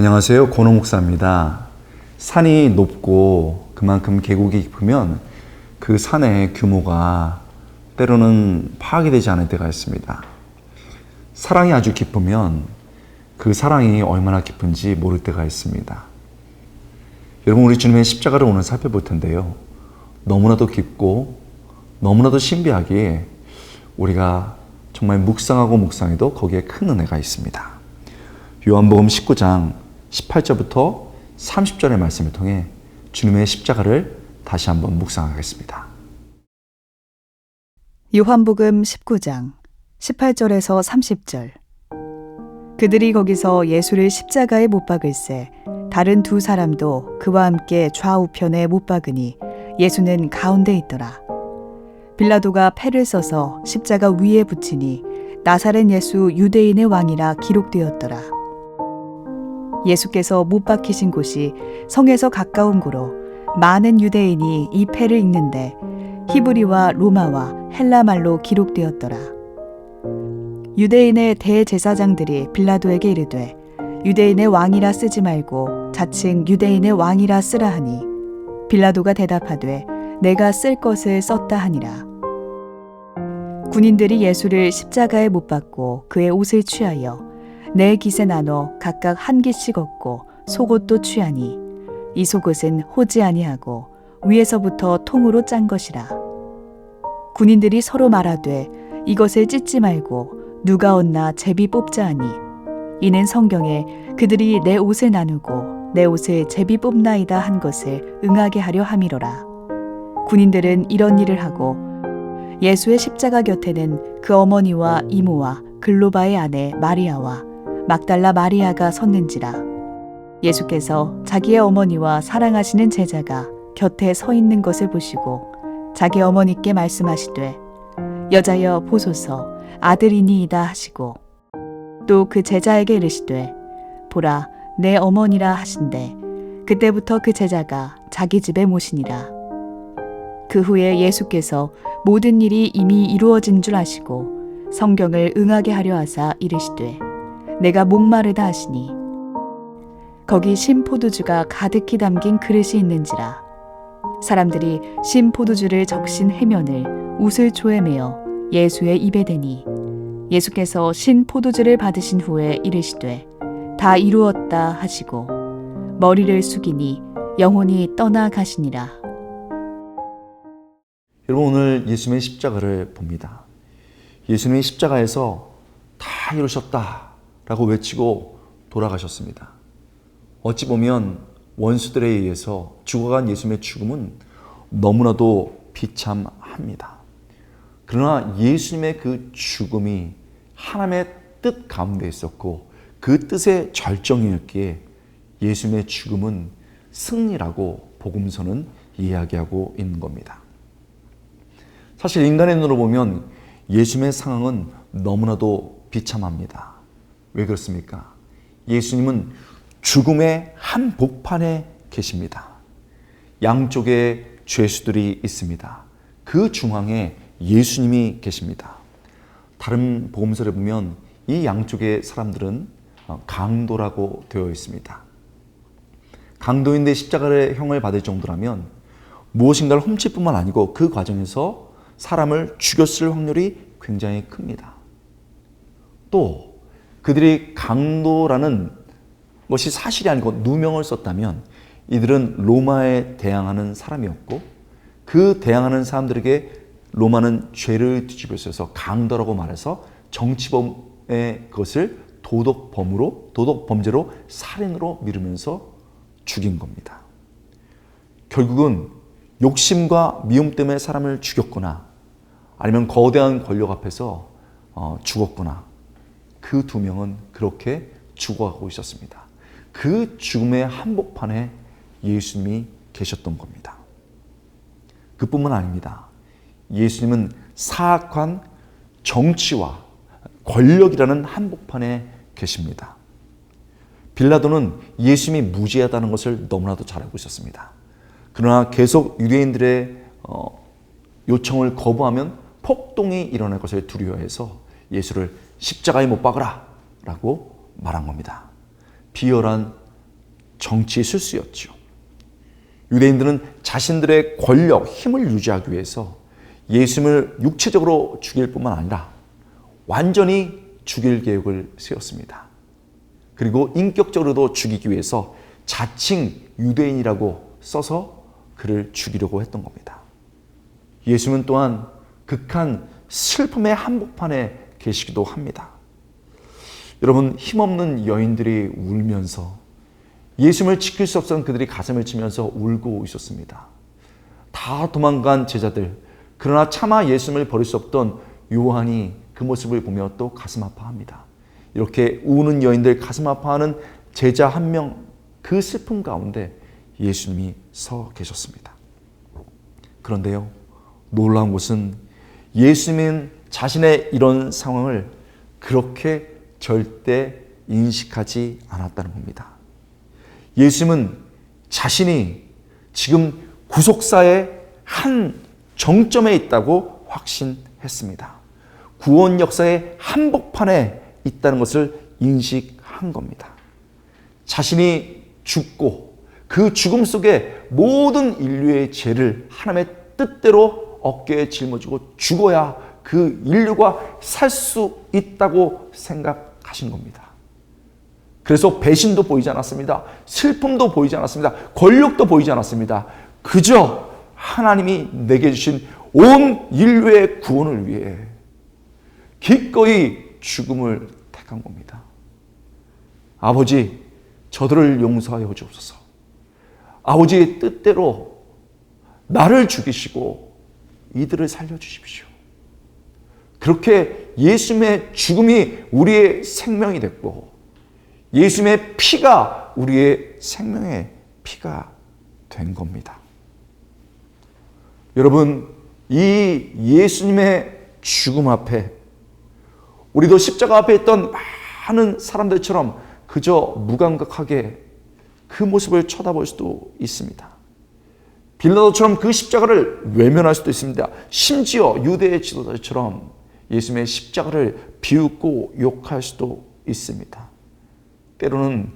안녕하세요. 권호 목사입니다. 산이 높고 그만큼 계곡이 깊으면 그 산의 규모가 때로는 파악이 되지 않을 때가 있습니다. 사랑이 아주 깊으면 그 사랑이 얼마나 깊은지 모를 때가 있습니다. 여러분, 우리 주님의 십자가를 오늘 살펴볼 텐데요. 너무나도 깊고 너무나도 신비하기에 우리가 정말 묵상하고 묵상해도 거기에 큰 은혜가 있습니다. 요한복음 19장 18절부터 30절의 말씀을 통해 주님의 십자가를 다시 한번 묵상하겠습니다. 요한복음 19장 18절에서 30절. 그들이 거기서 예수를 십자가에 못 박을새 다른 두 사람도 그와 함께 좌우편에 못 박으니 예수는 가운데 있더라. 빌라도가 패를 써서 십자가 위에 붙이니 나사렛 예수 유대인의 왕이라 기록되었더라. 예수께서 못 박히신 곳이 성에서 가까운 고로 많은 유대인이 이 패를 읽는데 히브리와 로마와 헬라 말로 기록되었더라. 유대인의 대제사장들이 빌라도에게 이르되 유대인의 왕이라 쓰지 말고 자칭 유대인의 왕이라 쓰라 하니 빌라도가 대답하되 내가 쓸 것을 썼다 하니라. 군인들이 예수를 십자가에 못 박고 그의 옷을 취하여 네 깃에 나눠 각각 한 깃씩 얻고 속옷도 취하니 이 속옷은 호지 아니하고 위에서부터 통으로 짠 것이라. 군인들이 서로 말하되 이것을 찢지 말고 누가 얻나 제비 뽑자 하니 이는 성경에 그들이 내 옷을 나누고 내 옷을 제비 뽑나이다 한 것을 응하게 하려 함이로라. 군인들은 이런 일을 하고 예수의 십자가 곁에는 그 어머니와 이모와 글로바의 아내 마리아와 막달라 마리아가 섰는지라. 예수께서 자기의 어머니와 사랑하시는 제자가 곁에 서 있는 것을 보시고 자기 어머니께 말씀하시되 여자여 보소서 아들이니이다 하시고 또 그 제자에게 이르시되 보라 내 어머니라 하신대 그때부터 그 제자가 자기 집에 모시니라. 그 후에 예수께서 모든 일이 이미 이루어진 줄 아시고 성경을 응하게 하려 하사 이르시되 내가 목마르다 하시니 거기 신포도주가 가득히 담긴 그릇이 있는지라. 사람들이 신포도주를 적신 해면을 웃을 조에 메어 예수의 입에 대니 예수께서 신포도주를 받으신 후에 이르시되 다 이루었다 하시고 머리를 숙이니 영혼이 떠나 가시니라. 여러분, 오늘 예수님의 십자가를 봅니다. 예수님의 십자가에서 다 이루셨다 라고 외치고 돌아가셨습니다. 어찌 보면 원수들에 의해서 죽어간 예수님의 죽음은 너무나도 비참합니다. 그러나 예수님의 그 죽음이 하나님의 뜻 가운데 있었고 그 뜻의 절정이었기에 예수님의 죽음은 승리라고 복음서는 이야기하고 있는 겁니다. 사실 인간의 눈으로 보면 예수님의 상황은 너무나도 비참합니다. 왜 그렇습니까? 예수님은 죽음의 한복판에 계십니다. 양쪽에 죄수들이 있습니다. 그 중앙에 예수님이 계십니다. 다른 복음서를 보면 이 양쪽의 사람들은 강도라고 되어 있습니다. 강도인데 십자가의 형을 받을 정도라면 무엇인가를 훔칠 뿐만 아니고 그 과정에서 사람을 죽였을 확률이 굉장히 큽니다. 또 그들이 강도라는 것이 사실이 아니고 누명을 썼다면 이들은 로마에 대항하는 사람이었고 그 대항하는 사람들에게 로마는 죄를 뒤집어 써서 강도라고 말해서 정치범의 것을 도덕범죄로 살인으로 미루면서 죽인 겁니다. 결국은 욕심과 미움 때문에 사람을 죽였거나 아니면 거대한 권력 앞에서 죽었구나. 그 두 명은 그렇게 죽어가고 있었습니다. 그 죽음의 한복판에 예수님이 계셨던 겁니다. 그뿐만 아닙니다. 예수님은 사악한 정치와 권력이라는 한복판에 계십니다. 빌라도는 예수님이 무죄하다는 것을 너무나도 잘 알고 있었습니다. 그러나 계속 유대인들의 요청을 거부하면 폭동이 일어날 것을 두려워해서 예수를 십자가에 못 박으라 라고 말한 겁니다. 비열한 정치 실수였죠. 유대인들은 자신들의 권력, 힘을 유지하기 위해서 예수님을 육체적으로 죽일 뿐만 아니라 완전히 죽일 계획을 세웠습니다. 그리고 인격적으로도 죽이기 위해서 자칭 유대인이라고 써서 그를 죽이려고 했던 겁니다. 예수님은 또한 극한 슬픔의 한복판에 계시기도 합니다. 여러분, 힘없는 여인들이 울면서 예수님을 지킬 수 없었던 그들이 가슴을 치면서 울고 있었습니다. 다 도망간 제자들, 그러나 차마 예수님을 버릴 수 없던 요한이 그 모습을 보며 또 가슴 아파합니다. 이렇게 우는 여인들, 가슴 아파하는 제자 한 명, 그 슬픔 가운데 예수님이 서 계셨습니다. 그런데요, 놀라운 것은 예수님은 자신의 이런 상황을 그렇게 절대 인식하지 않았다는 겁니다. 예수님은 자신이 지금 구속사의 한 정점에 있다고 확신했습니다. 구원 역사의 한복판에 있다는 것을 인식한 겁니다. 자신이 죽고 그 죽음 속에 모든 인류의 죄를 하나님의 뜻대로 어깨에 짊어지고 죽어야 그 인류가 살 수 있다고 생각하신 겁니다. 그래서 배신도 보이지 않았습니다. 슬픔도 보이지 않았습니다. 권력도 보이지 않았습니다. 그저 하나님이 내게 주신 온 인류의 구원을 위해 기꺼이 죽음을 택한 겁니다. 아버지, 저들을 용서하여 주옵소서. 아버지의 뜻대로 나를 죽이시고 이들을 살려주십시오. 그렇게 예수님의 죽음이 우리의 생명이 됐고 예수님의 피가 우리의 생명의 피가 된 겁니다. 여러분, 이 예수님의 죽음 앞에 우리도 십자가 앞에 있던 많은 사람들처럼 그저 무감각하게 그 모습을 쳐다볼 수도 있습니다. 빌라도처럼 그 십자가를 외면할 수도 있습니다. 심지어 유대의 지도자처럼 예수님의 십자가를 비웃고 욕할 수도 있습니다. 때로는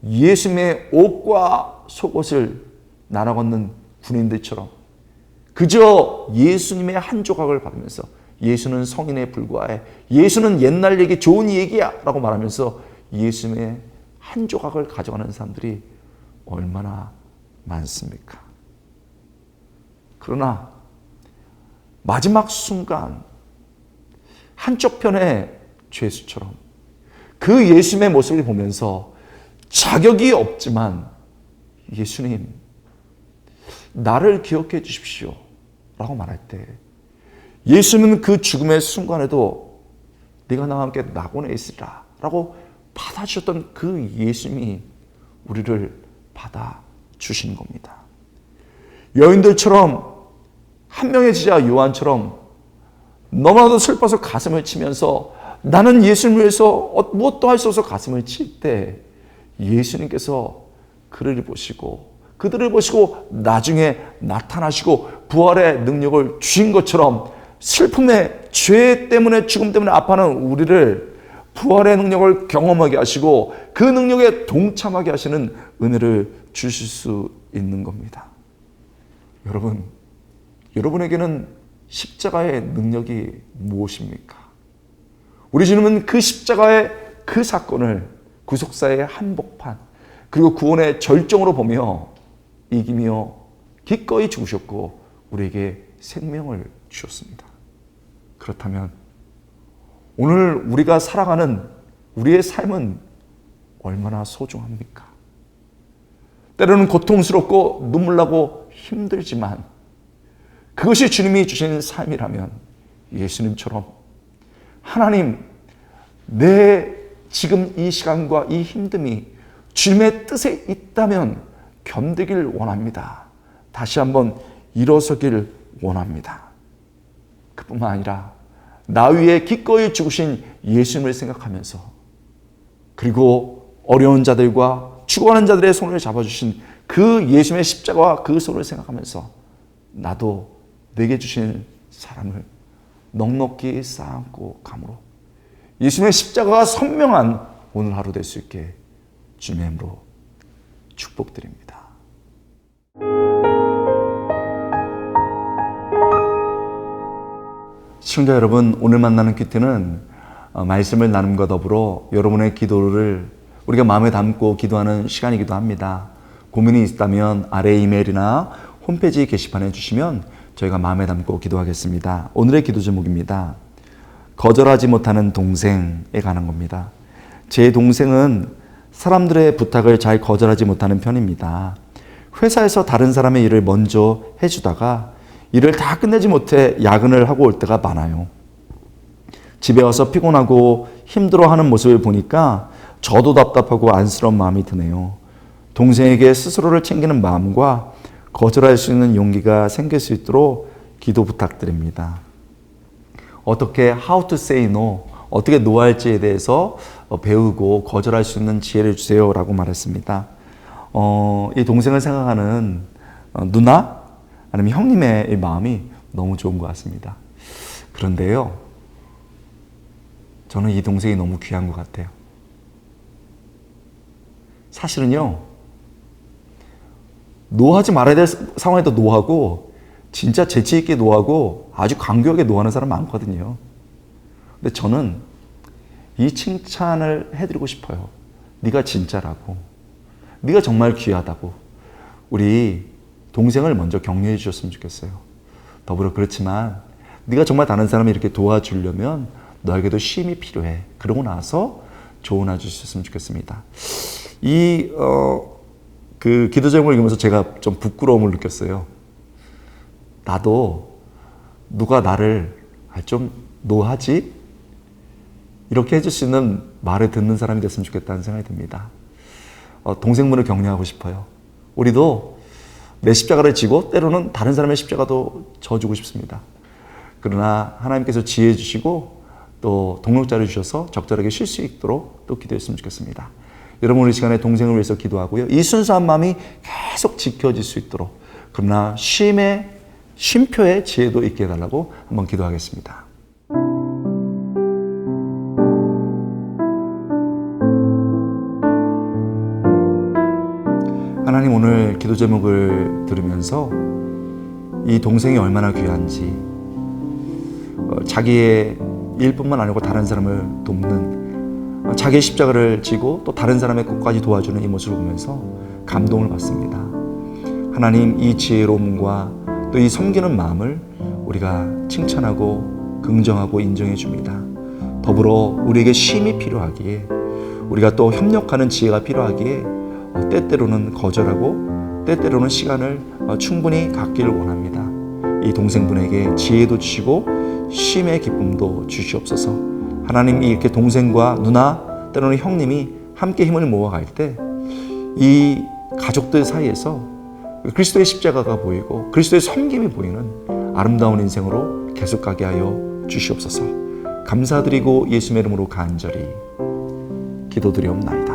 예수님의 옷과 속옷을 나눠 걷는 군인들처럼 그저 예수님의 한 조각을 받으면서 예수는 성인에 불과해, 예수는 옛날 얘기, 좋은 얘기야 라고 말하면서 예수님의 한 조각을 가져가는 사람들이 얼마나 많습니까? 그러나 마지막 순간 한쪽 편의 죄수처럼 그 예수님의 모습을 보면서 자격이 없지만 예수님, 나를 기억해 주십시오 라고 말할 때 예수님은 그 죽음의 순간에도 네가 나와 함께 낙원에 있으리라 라고 받아주셨던 그 예수님이 우리를 받아주시는 겁니다. 여인들처럼 한 명의 제자 요한처럼 너무나도 슬퍼서 가슴을 치면서 나는 예수님을 위해서 무엇도 할 수 없어 가슴을 칠 때 예수님께서 그들을 보시고 나중에 나타나시고 부활의 능력을 주신 것처럼 슬픔의 죄 때문에 죽음 때문에 아파하는 우리를 부활의 능력을 경험하게 하시고 그 능력에 동참하게 하시는 은혜를 주실 수 있는 겁니다. 여러분, 여러분에게는 십자가의 능력이 무엇입니까? 우리 주님은 그 십자가의 그 사건을 구속사의 한복판 그리고 구원의 절정으로 보며 이기며 기꺼이 죽으셨고 우리에게 생명을 주셨습니다. 그렇다면 오늘 우리가 살아가는 우리의 삶은 얼마나 소중합니까? 때로는 고통스럽고 눈물나고 힘들지만 그것이 주님이 주신 삶이라면 예수님처럼 하나님, 내 지금 이 시간과 이 힘듦이 주님의 뜻에 있다면 견디길 원합니다. 다시 한번 일어서길 원합니다. 그뿐만 아니라 나 위에 기꺼이 죽으신 예수님을 생각하면서 그리고 어려운 자들과 죽어가는 자들의 손을 잡아주신 그 예수님의 십자가와 그 손을 생각하면서 나도 내게 주신 사랑을 넉넉히 쌓고 감으로 예수님의 십자가가 선명한 오늘 하루 될 수 있게 주님의 이름으로 축복합니다. 축복드립니다. 시청자 여러분, 오늘 만나는 큐티는 말씀을 나눔과 더불어 여러분의 기도를 우리가 마음에 담고 기도하는 시간이기도 합니다. 고민이 있다면 아래 이메일이나 홈페이지 게시판에 주시면 저희가 마음에 담고 기도하겠습니다. 오늘의 기도 제목입니다. 거절하지 못하는 동생에 관한 겁니다. 제 동생은 사람들의 부탁을 잘 거절하지 못하는 편입니다. 회사에서 다른 사람의 일을 먼저 해주다가 일을 다 끝내지 못해 야근을 하고 올 때가 많아요. 집에 와서 피곤하고 힘들어하는 모습을 보니까 저도 답답하고 안쓰러운 마음이 드네요. 동생에게 스스로를 챙기는 마음과 거절할 수 있는 용기가 생길 수 있도록 기도 부탁드립니다. 어떻게 how to say no, 어떻게 노할지에 대해서 배우고 거절할 수 있는 지혜를 주세요 라고 말했습니다. 이 동생을 생각하는 누나 아니면 형님의 이 마음이 너무 좋은 것 같습니다. 그런데요, 저는 이 동생이 너무 귀한 것 같아요. 사실은요, 노하지 말아야 될 상황에도 노하고 진짜 재치 있게 노하고 아주 간교하게 노하는 사람 많거든요. 근데 저는 이 칭찬을 해드리고 싶어요. 네가 진짜라고, 네가 정말 귀하다고 우리 동생을 먼저 격려해 주셨으면 좋겠어요. 더불어 그렇지만 네가 정말 다른 사람을 이렇게 도와주려면 너에게도 쉼이 필요해. 그러고 나서 조언해 주셨으면 좋겠습니다. 그 기도 제목을 읽으면서 제가 좀 부끄러움을 느꼈어요. 나도 누가 나를 좀 노하지? 이렇게 해줄 수 있는 말을 듣는 사람이 됐으면 좋겠다는 생각이 듭니다. 동생분을 격려하고 싶어요. 우리도 내 십자가를 지고 때로는 다른 사람의 십자가도 져주고 싶습니다. 그러나 하나님께서 지혜 주시고 또 동력자를 주셔서 적절하게 쉴 수 있도록 또 기도했으면 좋겠습니다. 여러분, 우리 시간에 동생을 위해서 기도하고요. 이 순수한 마음이 계속 지켜질 수 있도록, 그러나 쉼표의 지혜도 있게 해달라고 한번 기도하겠습니다. 하나님, 오늘 기도 제목을 들으면서 이 동생이 얼마나 귀한지, 자기의 일뿐만 아니고 다른 사람을 돕는, 자기의 십자가를 지고 또 다른 사람의 것까지 도와주는 이 모습을 보면서 감동을 받습니다. 하나님, 이 지혜로움과 또 이 섬기는 마음을 우리가 칭찬하고 긍정하고 인정해 줍니다. 더불어 우리에게 쉼이 필요하기에, 우리가 또 협력하는 지혜가 필요하기에 때때로는 거절하고 때때로는 시간을 충분히 갖기를 원합니다. 이 동생분에게 지혜도 주시고 쉼의 기쁨도 주시옵소서. 하나님, 이렇게 동생과 누나, 때로는 형님이 함께 힘을 모아갈 때 이 가족들 사이에서 그리스도의 십자가가 보이고 그리스도의 섬김이 보이는 아름다운 인생으로 계속 가게 하여 주시옵소서. 감사드리고 예수의 이름으로 간절히 기도드리옵나이다.